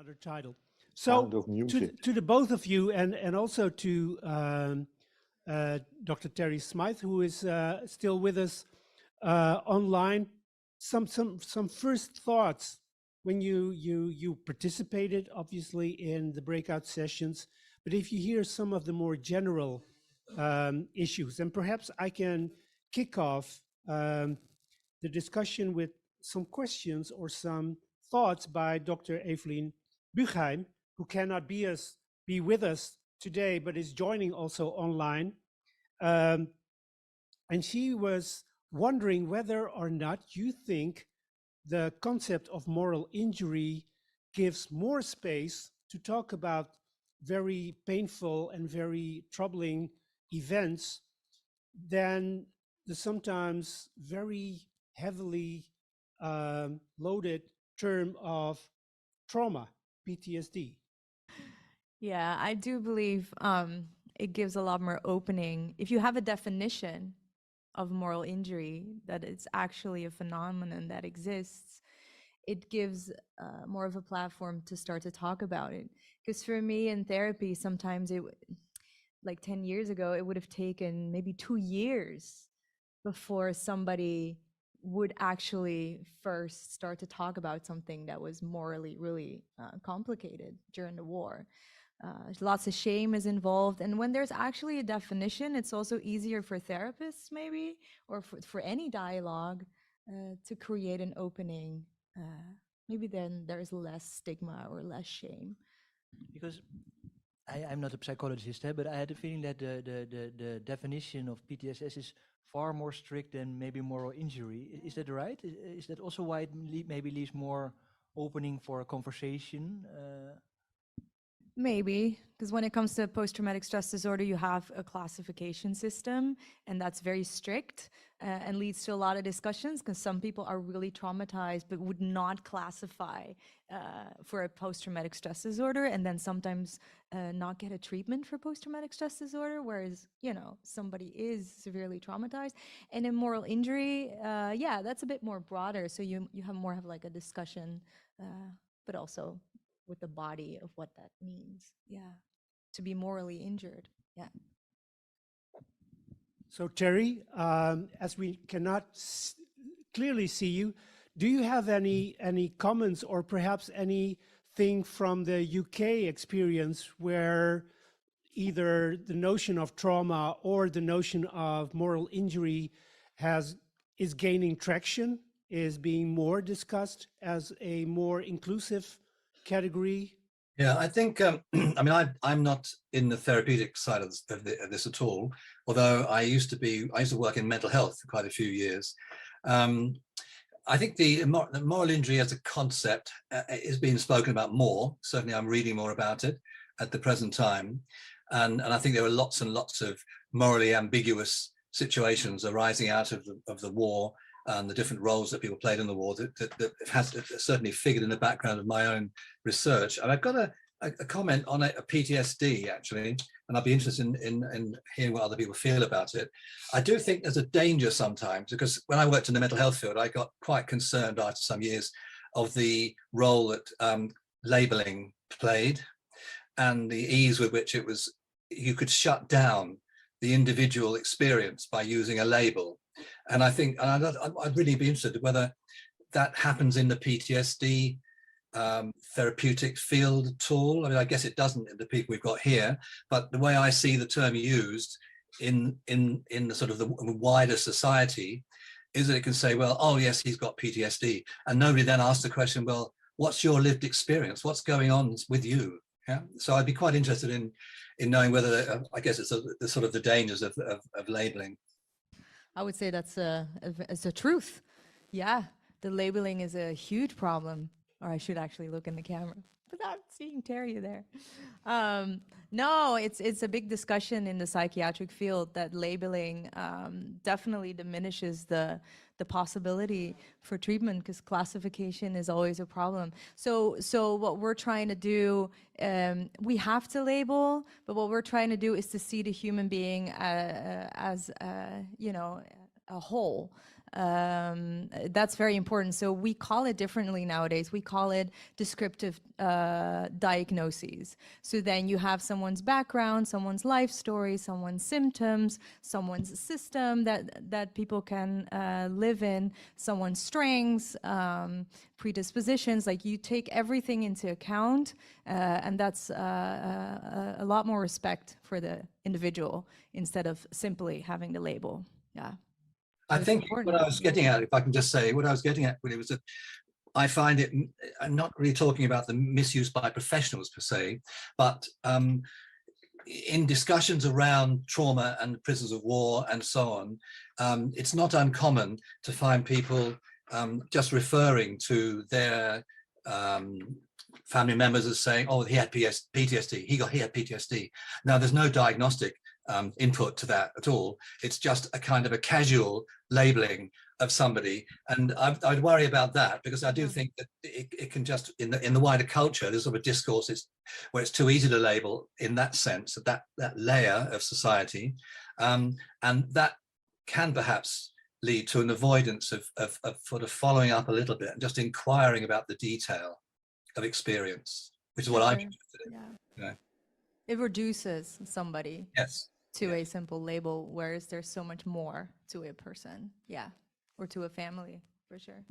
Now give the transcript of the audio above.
another title. Sound So of music. to the both of you, and also to Dr. Terry Smyth, who is still with us online, some first thoughts when you participated, obviously, in the breakout sessions. But if you hear some of the more general issues, and perhaps I can kick off the discussion with some questions or some thoughts by Dr. Evelien Buchheim, who cannot be with us today, but is joining also online. And she was wondering whether or not you think the concept of moral injury gives more space to talk about very painful and very troubling events than the sometimes very heavily loaded term of trauma, PTSD. Yeah, I do believe it gives a lot more opening. If you have a definition of moral injury, that it's actually a phenomenon that exists, it gives more of a platform to start to talk about it. Because for me in therapy, sometimes like 10 years ago, it would have taken maybe 2 years before somebody would actually first start to talk about something that was morally really complicated during the war. Lots of shame is involved. And when there's actually a definition, it's also easier for therapists maybe, or for any dialogue to create an opening. Maybe then there's less stigma or less shame. Because I'm not a psychologist, but I had a feeling that the definition of PTSS is far more strict than maybe moral injury. Is that right? Is that also why it maybe leaves more opening for a conversation? Maybe, because when it comes to post-traumatic stress disorder, you have a classification system, and that's very strict and leads to a lot of discussions, because some people are really traumatized but would not classify for a post-traumatic stress disorder, and then sometimes not get a treatment for post-traumatic stress disorder, whereas, you know, somebody is severely traumatized. And in moral injury, yeah, that's a bit more broader, so you have like a discussion, but also with the body of what that means. Yeah. To be morally injured. Yeah. So Terry, as we cannot clearly see you, do you have any comments or perhaps anything from the UK experience where either the notion of trauma or the notion of moral injury is gaining traction, is being more discussed as a more inclusive category? Yeah, I think, I mean, I'm not in the therapeutic side of this at all, although I used to work in mental health for quite a few years. I think the moral injury as a concept is being spoken about more. Certainly I'm reading more about it at the present time. And I think there are lots and lots of morally ambiguous situations arising out of the war and the different roles that people played in the war that has certainly figured in the background of my own research. And I've got a comment on a PTSD, actually, and I'd be interested in hearing what other people feel about it. I do think there's a danger sometimes, because when I worked in the mental health field, I got quite concerned after some years of the role that labeling played and the ease with which you could shut down the individual experience by using a label. And I think, I'd really be interested whether that happens in the PTSD therapeutic field at all. I mean, I guess it doesn't in the people we've got here, but the way I see the term used in the sort of the wider society is that it can say, well, oh yes, he's got PTSD. And nobody then asks the question, well, what's your lived experience? What's going on with you? Yeah. So I'd be quite interested in knowing whether, I guess it's the sort of the dangers of labeling. I would say that's a truth. Yeah, the labeling is a huge problem. Or I should actually look in the camera without seeing Terry there. No, it's a big discussion in the psychiatric field that labeling definitely diminishes the possibility for treatment, because classification is always a problem. So what we're trying to do, we have to label, but what we're trying to do is to see the human being as you know, a whole. that's very important. So we call it differently nowadays. We call it descriptive diagnoses. So then you have someone's background, someone's life story, someone's symptoms, someone's system that people can live in, someone's strengths, predispositions. Like you take everything into account, and that's a lot more respect for the individual instead of simply having the label. Yeah. I It's think important. what I was getting at, if I can just say, what I was getting at really was that I find it, I'm not really talking about the misuse by professionals per se, but in discussions around trauma and prisoners of war and so on, it's not uncommon to find people just referring to their family members as saying, oh, he had PTSD, he had PTSD. Now, there's no diagnostic input to that at all. It's just a kind of a casual labeling of somebody, and I'd worry about that, because I do think that it can just, in the wider culture, there's sort of a discourse where it's too easy to label in that sense, that layer of society, and that can perhaps lead to an avoidance of sort of following up a little bit and just inquiring about the detail of experience, which is what I'm interested in. Yeah. You know? It reduces somebody Yes. to a simple label, whereas there's so much more to a person. Yeah. Or to a family, for sure.